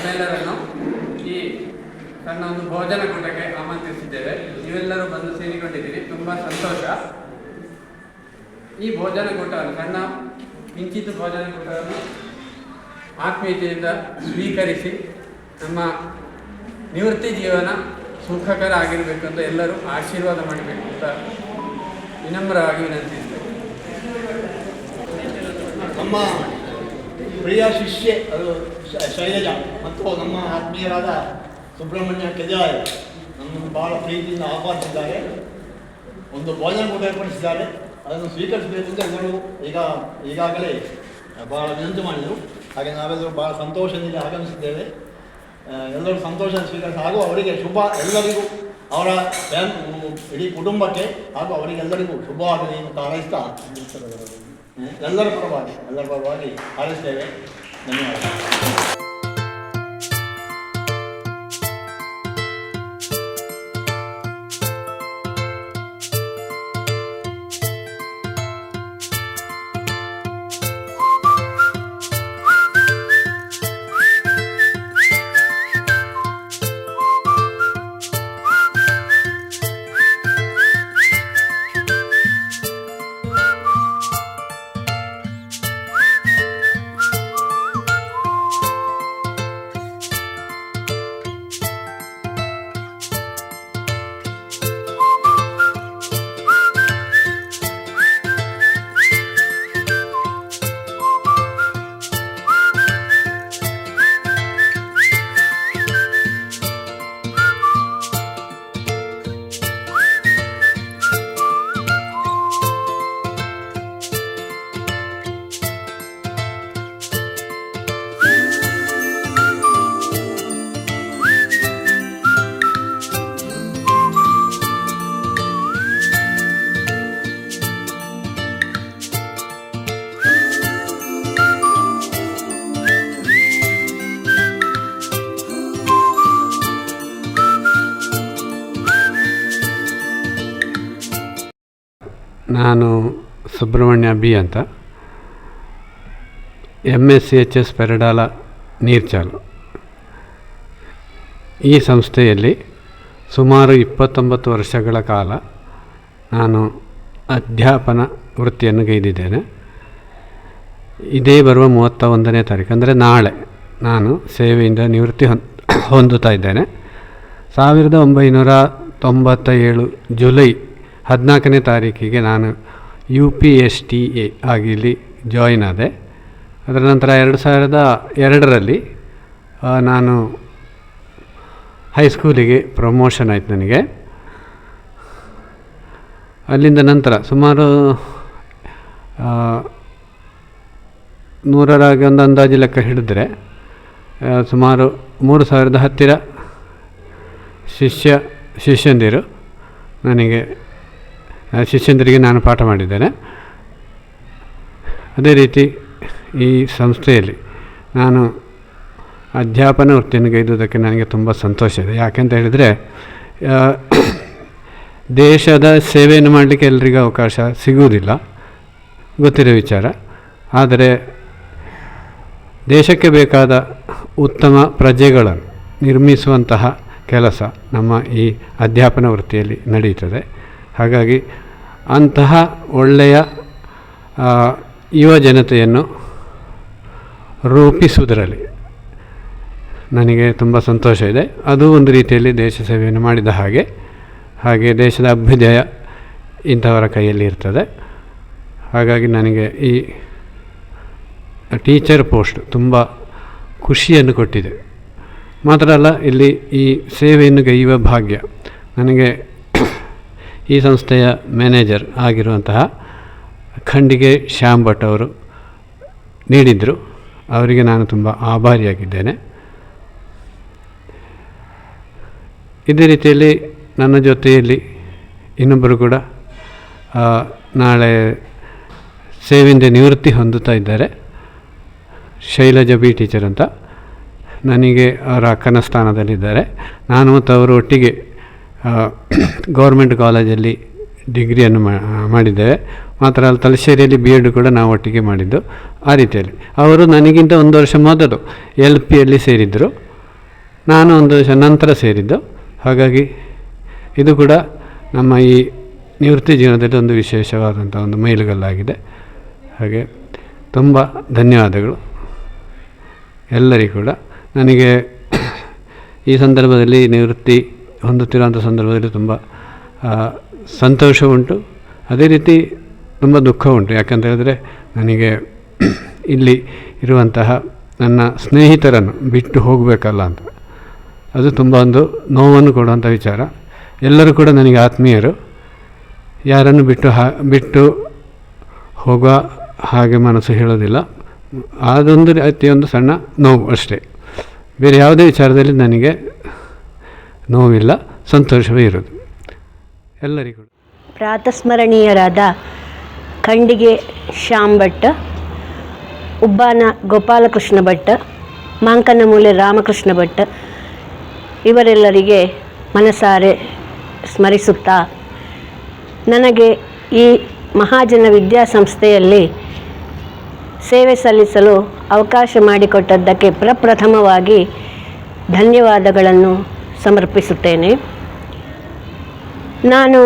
ತಮ್ಮೆಲ್ಲರನ್ನು ಈ ಸಣ್ಣ ಒಂದು ಭೋಜನ ಕೂಟಕ್ಕೆ ಆಮಂತ್ರಿಸಿದ್ದೇವೆ. ನೀವೆಲ್ಲರೂ ಬಂದು ಸೇರಿಕೊಂಡಿದ್ದೀರಿ, ತುಂಬ ಸಂತೋಷ. ಈ ಭೋಜನ ಕೂಟವನ್ನು ಸಣ್ಣ ಕಿಂಚಿತ್ ಭೋಜನ ಕೂಟವನ್ನು ಆತ್ಮೀಯತೆಯಿಂದ ಸ್ವೀಕರಿಸಿ ನಮ್ಮ ನಿವೃತ್ತಿ ಜೀವನ ಸುಖಕರ ಆಗಿರಬೇಕಂತ ಎಲ್ಲರೂ ಆಶೀರ್ವಾದ ಮಾಡಬೇಕು ಅಂತ ವಿನಮ್ರವಾಗಿ ವಿನಂತಿಸ್ತೇವೆ. ನಮ್ಮ ಪ್ರಿಯ ಶಿಷ್ಯೆ ಅದು ಶೈಲಜಾ ಮತ್ತು ನಮ್ಮ ಆತ್ಮೀಯರಾದ ಸುಬ್ರಹ್ಮಣ್ಯ ಕೆಜಾಯ ನಮ್ಮನ್ನು ಭಾಳ ಪ್ರೀತಿಯಿಂದ ಆಹ್ವಾನಿಸಿದ್ದಾರೆ. ಒಂದು ಭೋಜನ ಕೂಟ ಏರ್ಪಡಿಸಿದ್ದಾರೆ. ಅದನ್ನು ಸ್ವೀಕರಿಸಬೇಕು ಅಂತ ಎಲ್ಲರೂ ಈಗಾಗಲೇ ಭಾಳ ವಿನಂತಿ ಮಾಡಿದರು. ಹಾಗೆ ನಾವೆಲ್ಲರೂ ಭಾಳ ಸಂತೋಷದಿಂದ ಆಗಮಿಸಿದ್ದೇವೆ. ಎಲ್ಲರೂ ಸಂತೋಷ ಸ್ವೀಕರಿಸಿ ಹಾಗೂ ಅವರಿಗೆ ಶುಭ, ಎಲ್ಲರಿಗೂ ಅವರ ಇಡೀ ಕುಟುಂಬಕ್ಕೆ ಹಾಗೂ ಅವರಿಗೆಲ್ಲರಿಗೂ ಶುಭವಾಗಲಿ ಅಂತ ಹಾರೈಸ್ತಾ ಎಲ್ಲರ ಪರವಾಗಿ ಹಾರೈಸ್ತೇವೆ. ಧನ್ಯವಾದ. ನಾನು ಸುಬ್ರಹ್ಮಣ್ಯ ಬಿ ಅಂತ, MSCHS ಪೆರಡಾಲ ನೀರ್ಚಾಲು. ಈ ಸಂಸ್ಥೆಯಲ್ಲಿ ಸುಮಾರು 29 ವರ್ಷಗಳ ಕಾಲ ನಾನು ಅಧ್ಯಾಪನ ವೃತ್ತಿಯನ್ನು ಗೈದಿದ್ದೇನೆ. ಇದೇ ಬರುವ 31ನೇ ತಾರೀಕು ಅಂದರೆ ನಾಳೆ ನಾನು ಸೇವೆಯಿಂದ ನಿವೃತ್ತಿ ಹೊಂದುತ್ತಾ ಇದ್ದೇನೆ. 1997 ಜುಲೈ 14ನೇ ತಾರೀಕಿಗೆ ನಾನು UPSTA ಆಗಿ ಇಲ್ಲಿ ಜಾಯಿನ್ ಆದೆ. ಅದರ ನಂತರ 2002ರಲ್ಲಿ ನಾನು ಹೈಸ್ಕೂಲಿಗೆ ಪ್ರಮೋಷನ್ ಆಯಿತು ನನಗೆ. ಅಲ್ಲಿಂದ ನಂತರ ಸುಮಾರು 100ರಾಗಿ ಒಂದು ಅಂದಾಜು ಲೆಕ್ಕ ಹಿಡಿದ್ರೆ ಸುಮಾರು 3000 ಹತ್ತಿರ ಶಿಷ್ಯಂದಿರಿಗೆ ನಾನು ಪಾಠ ಮಾಡಿದ್ದೇನೆ. ಅದೇ ರೀತಿ ಈ ಸಂಸ್ಥೆಯಲ್ಲಿ ನಾನು ಅಧ್ಯಾಪನ ವೃತ್ತಿಯನ್ನು ಗೈದುವುದಕ್ಕೆ ನನಗೆ ತುಂಬ ಸಂತೋಷ ಇದೆ. ಯಾಕೆಂತ ಹೇಳಿದರೆ ದೇಶದ ಸೇವೆಯನ್ನು ಮಾಡಲಿಕ್ಕೆ ಎಲ್ರಿಗೂ ಅವಕಾಶ ಸಿಗುವುದಿಲ್ಲ, ಗೊತ್ತಿರೋ ವಿಚಾರ. ಆದರೆ ದೇಶಕ್ಕೆ ಬೇಕಾದ ಉತ್ತಮ ಪ್ರಜೆಗಳನ್ನು ನಿರ್ಮಿಸುವಂತಹ ಕೆಲಸ ನಮ್ಮ ಈ ಅಧ್ಯಾಪನ ವೃತ್ತಿಯಲ್ಲಿ ನಡೆಯುತ್ತದೆ. ಹಾಗಾಗಿ ಅಂತಹ ಒಳ್ಳೆಯ ಯುವ ಜನತೆಯನ್ನು ರೂಪಿಸುವುದರಲ್ಲಿ ನನಗೆ ತುಂಬ ಸಂತೋಷ ಇದೆ. ಅದು ಒಂದು ರೀತಿಯಲ್ಲಿ ದೇಶ ಸೇವೆಯನ್ನು ಮಾಡಿದ ಹಾಗೆ ದೇಶದ ಅಭ್ಯುದಯ ಇಂಥವರ ಕೈಯಲ್ಲಿ ಇರ್ತದೆ. ಹಾಗಾಗಿ ನನಗೆ ಈ ಟೀಚರ್ ಪೋಸ್ಟ್ ತುಂಬ ಖುಷಿಯನ್ನು ಕೊಟ್ಟಿದೆ. ಮಾತ್ರ ಅಲ್ಲ, ಇಲ್ಲಿ ಈ ಸೇವೆಯನ್ನು ಗೈಯುವ ಭಾಗ್ಯ ನನಗೆ ಈ ಸಂಸ್ಥೆಯ ಮ್ಯಾನೇಜರ್ ಆಗಿರುವಂತಹ ಖಂಡಿಗೆ ಶ್ಯಾಮ್ ಭಟ್ ಅವರು ನೀಡಿದರು. ಅವರಿಗೆ ನಾನು ತುಂಬ ಆಭಾರಿಯಾಗಿದ್ದೇನೆ. ಇದೇ ರೀತಿಯಲ್ಲಿ ನನ್ನ ಜೊತೆಯಲ್ಲಿ ಇನ್ನೊಬ್ಬರು ಕೂಡ ನಾಳೆ ಸೇವೆಯಿಂದ ನಿವೃತ್ತಿ ಹೊಂದುತ್ತಾ ಇದ್ದಾರೆ. ಶೈಲಜಾ ಬಿ ಟೀಚರ್ ಅಂತ. ನನಗೆ ಅವರ ಅಕ್ಕನ ಸ್ಥಾನದಲ್ಲಿದ್ದಾರೆ. ನಾನು ಮತ್ತು ಅವರು ಒಟ್ಟಿಗೆ ಗೌರ್ಮೆಂಟ್ ಕಾಲೇಜಲ್ಲಿ ಡಿಗ್ರಿಯನ್ನು ಮಾಡಿದ್ದೇವೆ. ಮಾತ್ರ ಅಲ್ಲಿ ತಲಶ್ಶೇರಿಯಲ್ಲಿ B.Ed ಕೂಡ ನಾವು ಒಟ್ಟಿಗೆ ಮಾಡಿದ್ದು. ಆ ರೀತಿಯಲ್ಲಿ ಅವರು ನನಗಿಂತ 1 ವರ್ಷ ಮೊದಲು LPಯಲ್ಲಿ ಸೇರಿದ್ದರು. ನಾನು ಒಂದು ವರ್ಷ ನಂತರ ಸೇರಿದ್ದು. ಹಾಗಾಗಿ ಇದು ಕೂಡ ನಮ್ಮ ಈ ನಿವೃತ್ತಿ ಜೀವನದಲ್ಲಿ ಒಂದು ವಿಶೇಷವಾದಂಥ ಒಂದು ಮೈಲುಗಲ್ಲಾಗಿದೆ. ಹಾಗೆ ತುಂಬ ಧನ್ಯವಾದಗಳು ಎಲ್ಲರಿಗೂ ಕೂಡ. ನನಗೆ ಈ ಸಂದರ್ಭದಲ್ಲಿ ನಿವೃತ್ತಿ ಹೊಂದುತ್ತಿರುವಂಥ ಸಂದರ್ಭದಲ್ಲಿ ತುಂಬ ಸಂತೋಷ ಉಂಟು, ಅದೇ ರೀತಿ ತುಂಬ ದುಃಖ ಉಂಟು. ಯಾಕಂತ ಹೇಳಿದ್ರೆ ನನಗೆ ಇಲ್ಲಿ ಇರುವಂತಹ ನನ್ನ ಸ್ನೇಹಿತರನ್ನು ಬಿಟ್ಟು ಹೋಗಬೇಕಲ್ಲ ಅಂತ, ಅದು ತುಂಬ ಒಂದು ನೋವನ್ನು ಕೊಡುವಂಥ ವಿಚಾರ. ಎಲ್ಲರೂ ಕೂಡ ನನಗೆ ಆತ್ಮೀಯರು, ಯಾರನ್ನು ಬಿಟ್ಟು ಹೋಗುವ ಹಾಗೆ ಮನಸ್ಸು ಹೇಳೋದಿಲ್ಲ. ಅದೊಂದು ರೀತಿಯೊಂದು ಸಣ್ಣ ನೋವು ಅಷ್ಟೇ, ಬೇರೆ ಯಾವುದೇ ವಿಚಾರದಲ್ಲಿ ನನಗೆ ನೋವಿಲ್ಲ, ಸಂತೋಷವೇ ಇರೋದು ಎಲ್ಲರಿಗೂ. ಪ್ರಾತಸ್ಮರಣೀಯರಾದ ಖಂಡಿಗೆ ಶ್ಯಾಮ್ ಭಟ್, ಉಬ್ಬಾನ ಗೋಪಾಲಕೃಷ್ಣ ಭಟ್, ಮಾಂಕನಮೂಲೆ ರಾಮಕೃಷ್ಣ ಭಟ್ ಇವರೆಲ್ಲರಿಗೆ ಮನಸಾರೆ ಸ್ಮರಿಸುತ್ತಾ, ನನಗೆ ಈ ಮಹಾಜನ ವಿದ್ಯಾಸಂಸ್ಥೆಯಲ್ಲಿ ಸೇವೆ ಸಲ್ಲಿಸಲು ಅವಕಾಶ ಮಾಡಿಕೊಟ್ಟದ್ದಕ್ಕೆ ಪ್ರಪ್ರಥಮವಾಗಿ ಧನ್ಯವಾದಗಳನ್ನು ಸಮರ್ಪಿಸುತ್ತೇನೆ. ನಾನು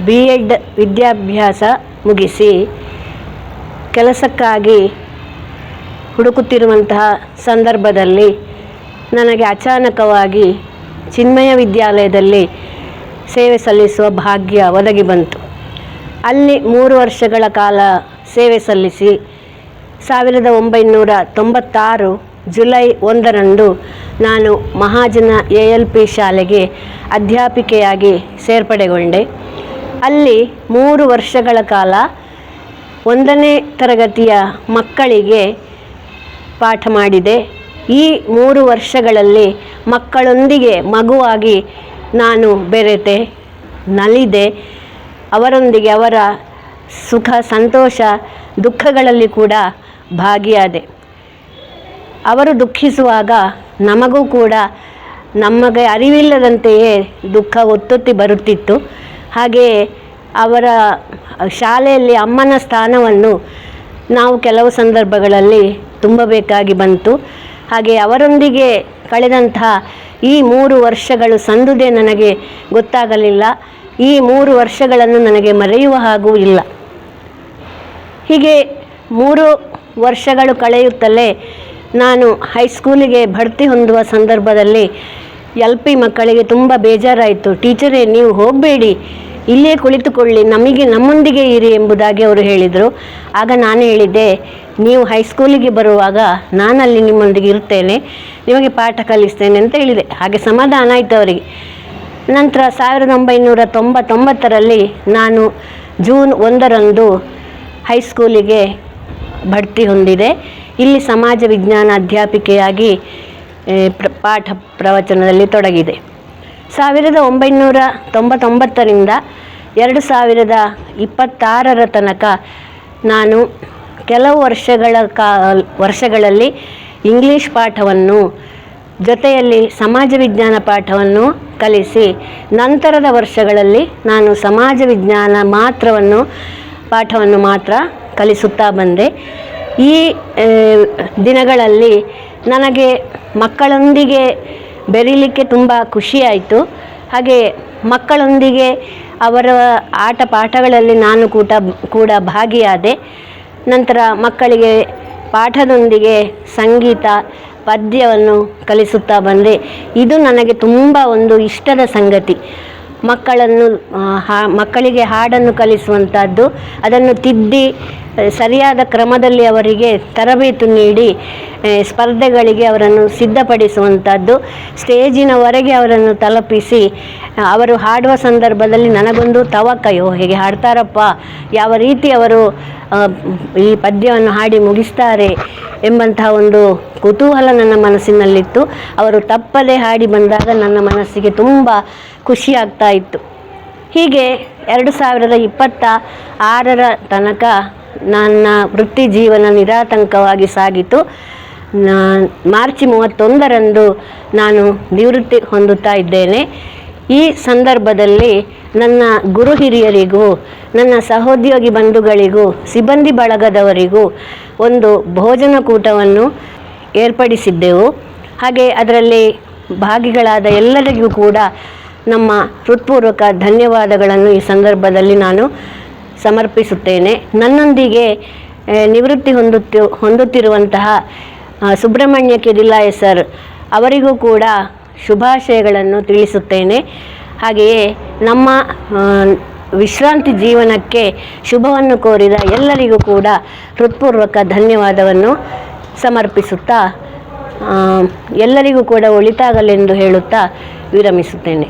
B.Ed ವಿದ್ಯಾಭ್ಯಾಸ ಮುಗಿಸಿ ಕೆಲಸಕ್ಕಾಗಿ ಹುಡುಕುತ್ತಿರುವಂತಹ ಸಂದರ್ಭದಲ್ಲಿ ನನಗೆ ಅಚಾನಕವಾಗಿ ಚಿನ್ಮಯ ವಿದ್ಯಾಲಯದಲ್ಲಿ ಸೇವೆ ಸಲ್ಲಿಸುವ ಭಾಗ್ಯ ಒದಗಿ ಬಂತು. ಅಲ್ಲಿ 3 ವರ್ಷಗಳ ಕಾಲ ಸೇವೆ ಸಲ್ಲಿಸಿ 1996 ಜುಲೈ 1ರಂದು ನಾನು ಮಹಾಜನ ALP ಶಾಲೆಗೆ ಅಧ್ಯಾಪಿಕೆಯಾಗಿ ಸೇರ್ಪಡೆಗೊಂಡೆ. ಅಲ್ಲಿ 3 ವರ್ಷಗಳ ಕಾಲ 1ನೇ ತರಗತಿಯ ಮಕ್ಕಳಿಗೆ ಪಾಠ ಮಾಡಿದೆ. ಈ 3 ವರ್ಷಗಳಲ್ಲಿ ಮಕ್ಕಳೊಂದಿಗೆ ಮಗುವಾಗಿ ನಾನು ಬೆರೆತೆ, ನಲಿದೆ, ಅವರೊಂದಿಗೆ ಅವರ ಸುಖ ಸಂತೋಷ ದುಃಖಗಳಲ್ಲಿ ಕೂಡ ಭಾಗಿಯಾದೆ. ಅವರು ದುಃಖಿಸುವಾಗ ನಮಗೂ ಕೂಡ ನಮಗೆ ಅರಿವಿಲ್ಲದಂತೆಯೇ ದುಃಖ ಒತ್ತೊತ್ತಿ ಬರುತ್ತಿತ್ತು. ಹಾಗೆಯೇ ಅವರ ಶಾಲೆಯಲ್ಲಿ ಅಮ್ಮನ ಸ್ಥಾನವನ್ನು ನಾವು ಕೆಲವು ಸಂದರ್ಭಗಳಲ್ಲಿ ತುಂಬಬೇಕಾಗಿ ಬಂತು. ಹಾಗೆ ಅವರೊಂದಿಗೆ ಕಳೆದಂತಹ ಈ 3 ವರ್ಷಗಳು ಸಂದುದೇ ನನಗೆ ಗೊತ್ತಾಗಲಿಲ್ಲ. ಈ 3 ವರ್ಷಗಳನ್ನು ನನಗೆ ಮರೆಯುವ ಹಾಗೂ ಇಲ್ಲ. ಹೀಗೆ 3 ವರ್ಷಗಳು ಕಳೆಯುತ್ತಲೇ ನಾನು ಹೈಸ್ಕೂಲಿಗೆ ಬಡ್ತಿ ಹೊಂದುವ ಸಂದರ್ಭದಲ್ಲಿ LP ಮಕ್ಕಳಿಗೆ ತುಂಬ ಬೇಜಾರಾಯಿತು. ಟೀಚರೇ, ನೀವು ಹೋಗಬೇಡಿ, ಇಲ್ಲೇ ಕುಳಿತುಕೊಳ್ಳಿ, ನಮ್ಮೊಂದಿಗೆ ಇರಿ ಎಂಬುದಾಗಿ ಅವರು ಹೇಳಿದರು. ಆಗ ನಾನು ಹೇಳಿದ್ದೆ, ನೀವು ಹೈಸ್ಕೂಲಿಗೆ ಬರುವಾಗ ನಾನಲ್ಲಿ ನಿಮ್ಮೊಂದಿಗೆ ಇರ್ತೇನೆ, ನಿಮಗೆ ಪಾಠ ಕಲಿಸ್ತೇನೆ ಅಂತ ಹೇಳಿದೆ. ಹಾಗೆ ಸಮಾಧಾನ ಆಯಿತು ಅವರಿಗೆ. ನಂತರ 1999ರಲ್ಲಿ ನಾನು ಜೂನ್ 1ರಂದು ಹೈಸ್ಕೂಲಿಗೆ ಬಡ್ತಿ ಹೊಂದಿದೆ. ಇಲ್ಲಿ ಸಮಾಜ ವಿಜ್ಞಾನ ಅಧ್ಯಾಪಿಕೆಯಾಗಿ ಪಾಠ ಪ್ರವಚನದಲ್ಲಿ ತೊಡಗಿದೆ. 1999ರಿಂದ 2026ರ ತನಕ ನಾನು ಕೆಲವು ವರ್ಷಗಳಲ್ಲಿ ಇಂಗ್ಲೀಷ್ ಪಾಠವನ್ನು ಜೊತೆಯಲ್ಲಿ ಸಮಾಜ ವಿಜ್ಞಾನ ಪಾಠವನ್ನು ಕಲಿಸಿ, ನಂತರದ ವರ್ಷಗಳಲ್ಲಿ ನಾನು ಸಮಾಜ ವಿಜ್ಞಾನ ಪಾಠವನ್ನು ಮಾತ್ರ ಕಲಿಸುತ್ತಾ ಬಂದೆ. ಈ ದಿನಗಳಲ್ಲಿ ನನಗೆ ಮಕ್ಕಳೊಂದಿಗೆ ಬೆರೀಲಿಕ್ಕೆ ತುಂಬ ಖುಷಿಯಾಯಿತು. ಹಾಗೆ ಮಕ್ಕಳೊಂದಿಗೆ ಅವರ ಆಟ ಪಾಠಗಳಲ್ಲಿ ನಾನು ಕೂಡ ಭಾಗಿಯಾದೆ. ನಂತರ ಮಕ್ಕಳಿಗೆ ಪಾಠದೊಂದಿಗೆ ಸಂಗೀತ ಪದ್ಯವನ್ನು ಕಲಿಸುತ್ತಾ ಬಂದೆ. ಇದು ನನಗೆ ತುಂಬ ಒಂದು ಇಷ್ಟದ ಸಂಗತಿ. ಮಕ್ಕಳಿಗೆ ಹಾಡನ್ನು ಕಲಿಸುವಂಥದ್ದು, ಅದನ್ನು ತಿದ್ದಿ ಸರಿಯಾದ ಕ್ರಮದಲ್ಲಿ ಅವರಿಗೆ ತರಬೇತಿ ನೀಡಿ ಸ್ಪರ್ಧೆಗಳಿಗೆ ಅವರನ್ನು ಸಿದ್ಧಪಡಿಸುವಂಥದ್ದು, ಸ್ಟೇಜಿನವರೆಗೆ ಅವರನ್ನು ತಲುಪಿಸಿ ಅವರು ಹಾಡುವ ಸಂದರ್ಭದಲ್ಲಿ ನನಗೊಂದು ತವಕಯೋ ಹೇಗೆ ಹಾಡ್ತಾರಪ್ಪ, ಯಾವ ರೀತಿ ಅವರು ಈ ಪದ್ಯವನ್ನು ಹಾಡಿ ಮುಗಿಸ್ತಾರೆ ಎಂಬಂತಹ ಒಂದು ಕುತೂಹಲ ನನ್ನ ಮನಸ್ಸಿನಲ್ಲಿತ್ತು. ಅವರು ತಪ್ಪದೇ ಹಾಡಿ ಬಂದಾಗ ನನ್ನ ಮನಸ್ಸಿಗೆ ತುಂಬ ಖುಷಿಯಾಗ್ತಾ ಇತ್ತು. ಹೀಗೆ 2026ರ ತನಕ ನನ್ನ ವೃತ್ತಿ ಜೀವನ ನಿರಾತಂಕವಾಗಿ ಸಾಗಿತು. ಮಾರ್ಚ್ 31ರಂದು ನಾನು ನಿವೃತ್ತಿ ಹೊಂದುತ್ತಾ ಇದ್ದೇನೆ. ಈ ಸಂದರ್ಭದಲ್ಲಿ ನನ್ನ ಗುರು ಹಿರಿಯರಿಗೂ, ನನ್ನ ಸಹೋದ್ಯೋಗಿ ಬಂಧುಗಳಿಗೂ, ಸಿಬ್ಬಂದಿ ಬಳಗದವರಿಗೂ ಒಂದು ಭೋಜನ ಕೂಟವನ್ನು ಏರ್ಪಡಿಸಿದ್ದೆವು. ಹಾಗೆ ಅದರಲ್ಲಿ ಭಾಗಿಗಳಾದ ಎಲ್ಲರಿಗೂ ಕೂಡ ನಮ್ಮ ಹೃತ್ಪೂರ್ವಕ ಧನ್ಯವಾದಗಳನ್ನು ಈ ಸಂದರ್ಭದಲ್ಲಿ ನಾನು ಸಮರ್ಪಿಸುತ್ತೇನೆ. ನನ್ನೊಂದಿಗೆ ನಿವೃತ್ತಿ ಹೊಂದುತ್ತಿರುವಂತಹ ಸುಬ್ರಹ್ಮಣ್ಯ ಕೆದಿಲಾಯ ಸರ್ ಅವರಿಗೂ ಕೂಡ ಶುಭಾಶಯಗಳನ್ನು ತಿಳಿಸುತ್ತೇನೆ. ಹಾಗೆಯೇ ನಮ್ಮ ವಿಶ್ರಾಂತಿ ಜೀವನಕ್ಕೆ ಶುಭವನ್ನು ಕೋರಿದ ಎಲ್ಲರಿಗೂ ಕೂಡ ಹೃತ್ಪೂರ್ವಕ ಧನ್ಯವಾದವನ್ನು ಸಮರ್ಪಿಸುತ್ತಾ ಎಲ್ಲರಿಗೂ ಕೂಡ ಒಳಿತಾಗಲೆಂದು ಹೇಳುತ್ತಾ ವಿರಮಿಸುತ್ತೇನೆ.